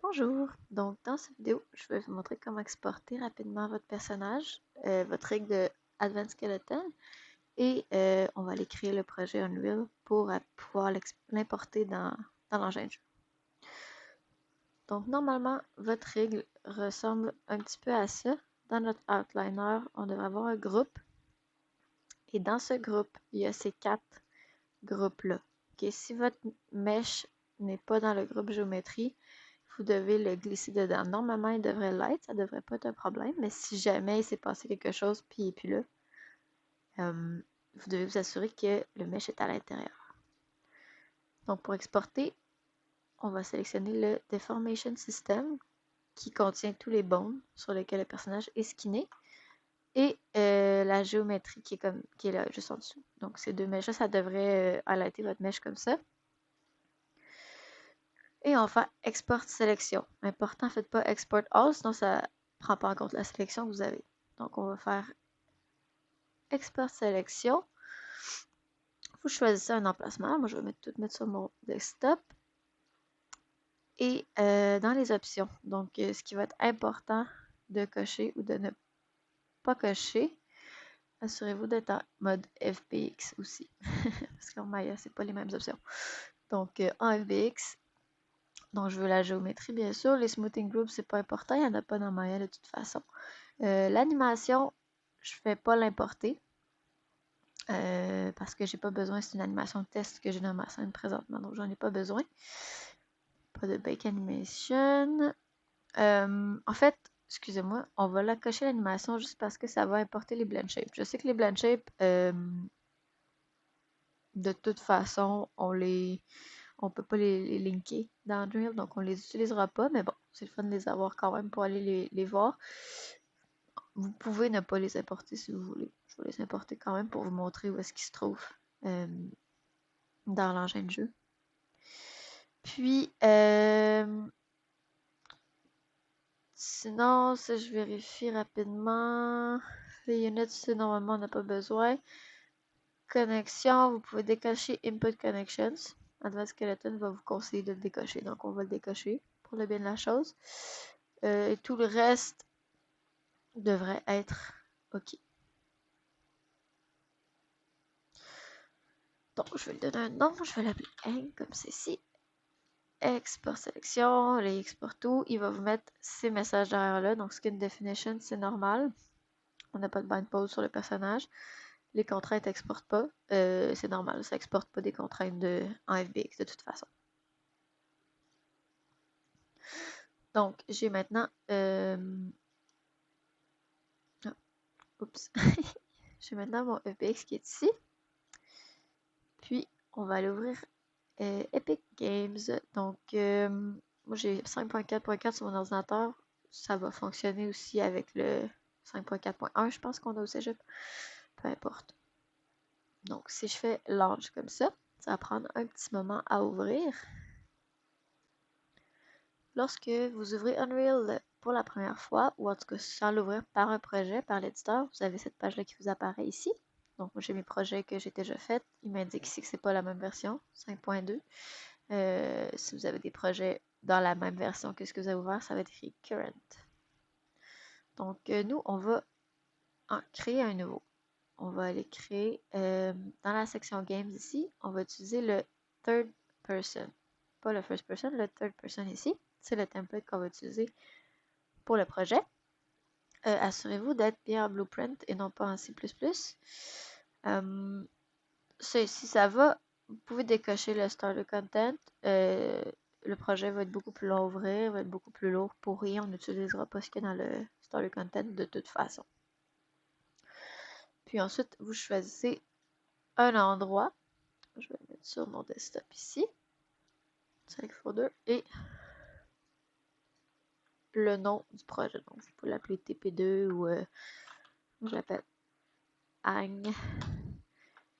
Bonjour, donc dans cette vidéo, je vais vous montrer comment exporter rapidement votre personnage, votre rig de Advanced Skeleton et on va aller créer le projet Unreal pour pouvoir l'importer dans l'engin de jeu. Donc normalement, votre rig ressemble un petit peu à ça. Dans notre outliner, on devrait avoir un groupe et dans ce groupe, il y a ces 4 groupes-là. Si votre mesh n'est pas dans le groupe géométrie, vous devez le glisser dedans. Normalement, il devrait l'être, ça devrait pas être un problème, mais si jamais il s'est passé quelque chose puis il n'est plus là, vous devez vous assurer que le mesh est à l'intérieur. Donc pour exporter, on va sélectionner le Deformation System qui contient tous les bones sur lesquels le personnage est skinné et la géométrie qui est là juste en dessous. Donc ces deux mèches-là, ça devrait highlighter votre mèche comme ça. Et enfin, export sélection. Important, faites pas export all, sinon ça ne prend pas en compte la sélection que vous avez. Donc on va faire export sélection. Vous choisissez un emplacement. Moi, je vais tout mettre sur mon desktop. Et dans les options, donc ce qui va être important de cocher ou de ne pas cocher, assurez-vous d'être en mode FBX aussi. Parce qu'en Maya, c'est pas les mêmes options. Donc en FBX, donc je veux la géométrie bien sûr. Les smoothing groups, c'est pas important, il n'y en a pas dans Maya de toute façon. L'animation, je ne vais pas l'importer parce que j'ai pas besoin, c'est une animation de test que j'ai dans ma scène présentement, donc j'en ai pas besoin. Pas de bake animation. En fait, excusez-moi, on va la cocher l'animation juste parce que ça va importer les blend shapes. Je sais que les blend shapes, de toute façon, on peut pas les linker dans Unreal, donc on les utilisera pas, mais bon, c'est le fun de les avoir quand même pour aller les voir. Vous pouvez ne pas les importer si vous voulez. Je vais les importer quand même pour vous montrer où est-ce qu'ils se trouvent dans l'engin de jeu. Puis, sinon, ça je vérifie rapidement. Les units, normalement, on n'a pas besoin. Connexion, vous pouvez décocher Input Connections. Advanced Skeleton va vous conseiller de le décocher, donc on va le décocher pour le bien de la chose. Et tout le reste devrait être OK. Donc, je vais lui donner un nom, je vais l'appeler Hang comme ceci. Export sélection, les export tout, il va vous mettre ces messages derrière là. Donc skin definition, c'est normal. On n'a pas de bind pose sur le personnage. Les contraintes n'exportent pas. C'est normal, ça n'exporte pas des contraintes en FBX de toute façon. Donc j'ai maintenant oups. J'ai maintenant mon FBX qui est ici. Puis on va aller ouvrir Epic Games. Donc moi j'ai 5.4.4 sur mon ordinateur. Ça va fonctionner aussi avec le 5.4.1, je pense qu'on a au cégep. Peu importe. Donc, si je fais launch comme ça va prendre un petit moment à ouvrir. Lorsque vous ouvrez Unreal pour la première fois, ou en tout cas sans l'ouvrir par un projet, par l'éditeur, vous avez cette page-là qui vous apparaît ici. Donc, moi j'ai mes projets que j'ai déjà faits. Il m'indique ici que c'est pas la même version, 5.2. Si vous avez des projets dans la même version que ce que vous avez ouvert, ça va être écrit Current. Donc, nous, on va en créer un nouveau. On va aller créer, dans la section Games ici, on va utiliser le Third Person. Pas le First Person, le Third Person ici. C'est le template qu'on va utiliser pour le projet. Assurez-vous d'être bien en Blueprint et non pas en C++. Ça ici, ça va. Vous pouvez décocher le Starter Content. Le projet va être beaucoup plus long à ouvrir, va être beaucoup plus lourd pour rien. On n'utilisera pas ce qu'il y a dans le Starter Content de toute façon. Puis ensuite, vous choisissez un endroit. Je vais le mettre sur mon desktop ici. 5 folder et le nom du projet. Donc, vous pouvez l'appeler TP2 ou je l'appelle Hang.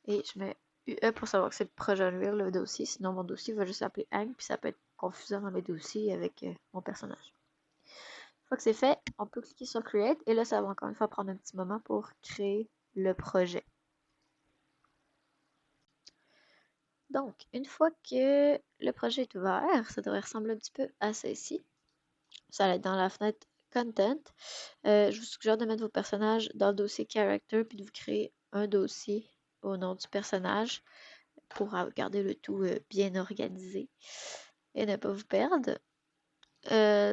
Et je mets UE pour savoir que c'est le projet Unreal, le dossier. Sinon, mon dossier va juste s'appeler Hang, puis ça peut être confusant dans mes dossiers avec mon personnage. Une fois que c'est fait, on peut cliquer sur Create et là, ça va encore une fois prendre un petit moment pour créer le projet. Donc, une fois que le projet est ouvert, ça devrait ressembler un petit peu à ça ici. Ça va être dans la fenêtre Content. Je vous suggère de mettre vos personnages dans le dossier Character puis de vous créer un dossier au nom du personnage pour garder le tout bien organisé et ne pas vous perdre.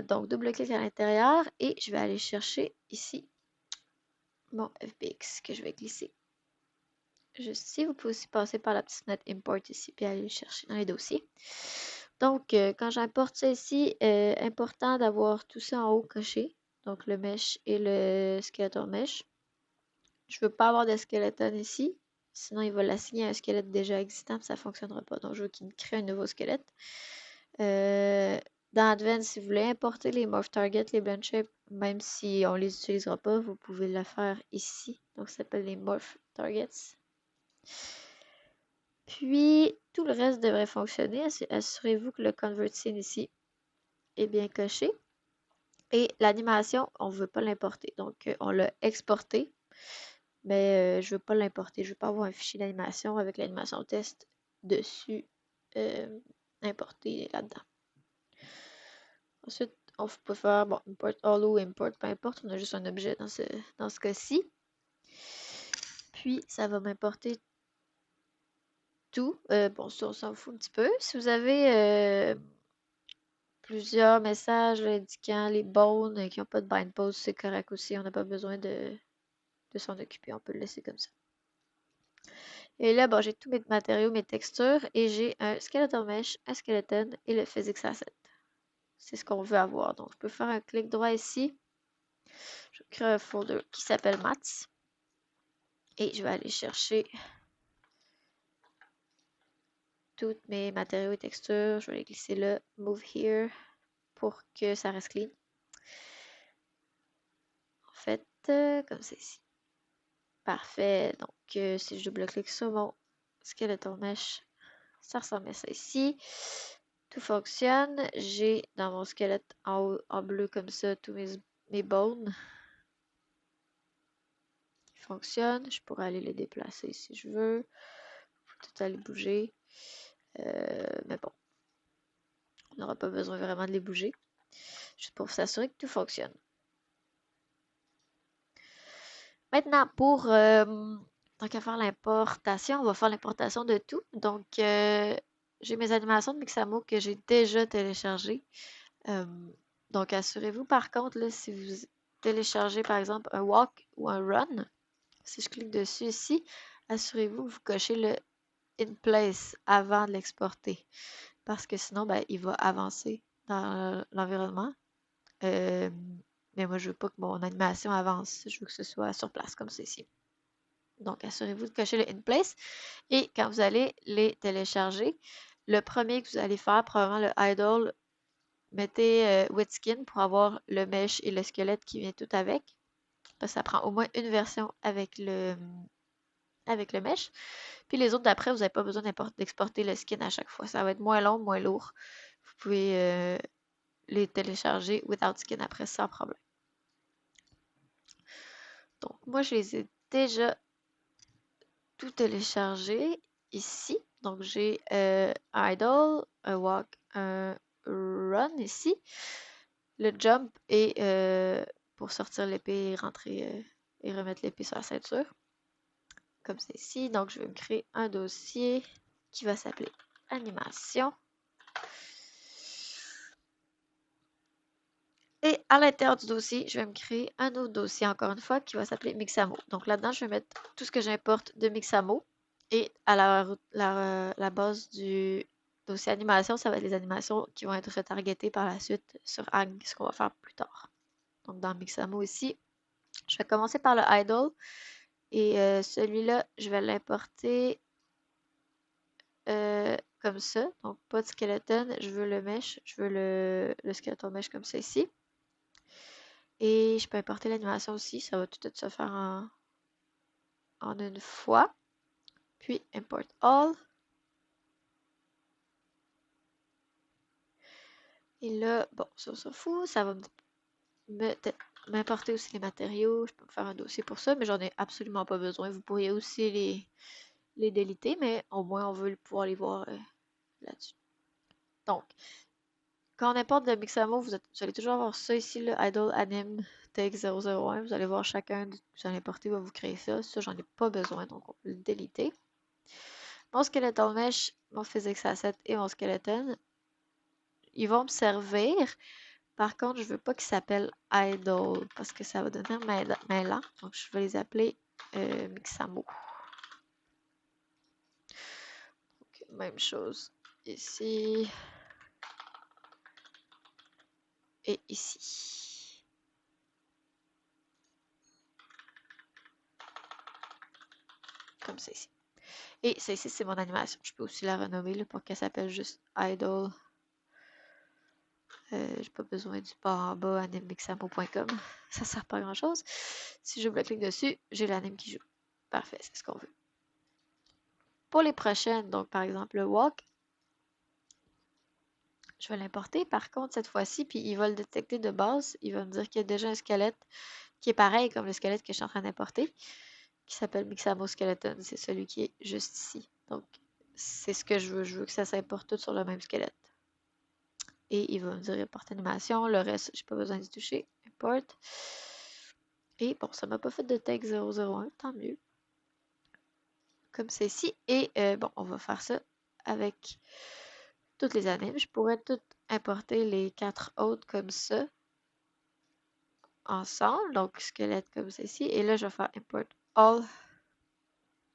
Donc, double-clic à l'intérieur et je vais aller chercher ici mon FBX que je vais glisser juste ici. Vous pouvez aussi passer par la petite fenêtre Import ici puis aller le chercher dans les dossiers. Donc, quand j'importe ça ici, important d'avoir tout ça en haut coché. Donc, le mesh et le skeleton mesh. Je ne veux pas avoir de skeleton ici. Sinon, il va l'assigner à un squelette déjà existant et ça ne fonctionnera pas. Donc, je veux qu'il me crée un nouveau squelette. Dans Advanced, si vous voulez importer les Morph Target, les Blend Shape, même si on ne les utilisera pas, vous pouvez le faire ici. Donc, ça s'appelle les Morph Targets. Puis, tout le reste devrait fonctionner. Assurez-vous que le Convert Scene ici est bien coché. Et l'animation, on ne veut pas l'importer. Donc, on l'a exporté, mais je ne veux pas l'importer. Je ne veux pas avoir un fichier d'animation avec l'animation test dessus importé là-dedans. Ensuite, on peut faire import all ou import, peu importe, on a juste un objet dans ce cas-ci. Puis, ça va m'importer tout. Bon, ça, on s'en fout un petit peu. Si vous avez plusieurs messages indiquant les bones qui n'ont pas de bind pose, c'est correct aussi. On n'a pas besoin de s'en occuper. On peut le laisser comme ça. Et là, bon, j'ai tous mes matériaux, mes textures, et j'ai un skeleton mesh, un skeleton et le physics asset. C'est ce qu'on veut avoir. Donc, je peux faire un clic droit ici. Je crée un folder qui s'appelle Mats. Et je vais aller chercher tous mes matériaux et textures. Je vais les glisser là, Move Here, pour que ça reste clean. En fait, comme c'est ici. Parfait. Donc, si je double-clique sur mon skeleton mesh, ça ressemble à ça ici. Tout fonctionne. J'ai dans mon squelette en haut, en bleu comme ça, tous mes bones qui fonctionnent. Je pourrais aller les déplacer si je veux. Faut tout aller bouger. Mais bon, on n'aura pas besoin vraiment de les bouger. Juste pour s'assurer que tout fonctionne. Maintenant, pour tant qu'à faire l'importation, on va faire l'importation de tout. Donc, j'ai mes animations de Mixamo que j'ai déjà téléchargées. Euh, donc, assurez-vous par contre, là, si vous téléchargez par exemple un walk ou un run, si je clique dessus ici, assurez-vous que vous cochez le in place avant de l'exporter. Parce que sinon, ben, il va avancer dans l'environnement. Mais moi, je veux pas que mon animation avance. Je veux que ce soit sur place, comme ceci. Donc, assurez-vous de cocher le In Place. Et quand vous allez les télécharger, le premier que vous allez faire, probablement le Idle, mettez Wet Skin pour avoir le mesh et le squelette qui vient tout avec. Parce que ça prend au moins une version avec le mesh. Puis les autres d'après, vous n'avez pas besoin d'exporter le skin à chaque fois. Ça va être moins long, moins lourd. Vous pouvez les télécharger without skin après sans problème. Donc, moi, je les ai déjà tout téléchargés ici. Donc, j'ai un idle, un walk, un run ici. Le jump est pour sortir l'épée et rentrer et remettre l'épée sur la ceinture. Comme c'est ici. Donc, je vais me créer un dossier qui va s'appeler animation. Et à l'intérieur du dossier, je vais me créer un autre dossier, encore une fois, qui va s'appeler Mixamo. Donc là-dedans, je vais mettre tout ce que j'importe de Mixamo. Et à la base du dossier animation, ça va être les animations qui vont être retargetées par la suite sur Ang, ce qu'on va faire plus tard. Donc dans Mixamo ici, je vais commencer par le idle. Et celui-là, je vais l'importer comme ça. Donc pas de skeleton, je veux le mesh, je veux le skeleton mesh comme ça ici. Et je peux importer l'animation aussi, ça va tout se faire en une fois. Puis import all. Et là, bon, ça on s'en fout, ça va m'importer aussi les matériaux. Je peux me faire un dossier pour ça, mais j'en ai absolument pas besoin. Vous pourriez aussi les déliter, mais au moins on veut pouvoir les voir là-dessus. Donc, Quand on importe de Mixamo, vous allez toujours avoir ça ici, le Idle Anim Take 001. Vous allez voir chacun que vous allez importer va vous créer ça. Ça, j'en ai pas besoin, donc on peut le déliter. Mon Skeletal Mesh, mon Physics Asset et mon Skeleton, ils vont me servir. Par contre, je veux pas qu'ils s'appellent Idle parce que ça va devenir mêlant. Donc, je vais les appeler Mixamo. Donc, même chose ici et ici. Comme ça ici. Et celle-ci, c'est mon animation. Je peux aussi la renommer là, pour qu'elle s'appelle juste Idle. J'ai pas besoin du bas en bas animemixamo.com. Ça sert pas à grand chose. Si je double-clique dessus, j'ai l'anime qui joue. Parfait, c'est ce qu'on veut. Pour les prochaines, donc par exemple le walk, je vais l'importer. Par contre, cette fois-ci, puis il va le détecter de base. Il va me dire qu'il y a déjà un squelette qui est pareil comme le squelette que je suis en train d'importer, qui s'appelle Mixamo Skeleton. C'est celui qui est juste ici. Donc, c'est ce que je veux. Je veux que ça s'importe tout sur le même squelette. Et il va me dire import animation. Le reste, j'ai pas besoin d'y toucher. Import. Et bon, ça m'a pas fait de tag 001, tant mieux. Comme ceci. Et bon, on va faire ça avec toutes les animes. Je pourrais tout importer les 4 autres comme ça ensemble. Donc, squelette comme ceci. Et là, je vais faire import all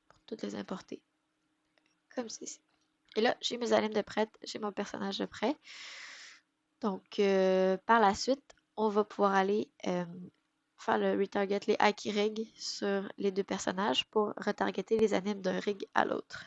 pour toutes les importer comme ceci. Et là, j'ai mes animes de prête. J'ai mon personnage de prêt. Donc, par la suite, on va pouvoir aller faire le retarget, les Aki rig sur les deux personnages pour retargeter les animes d'un rig à l'autre.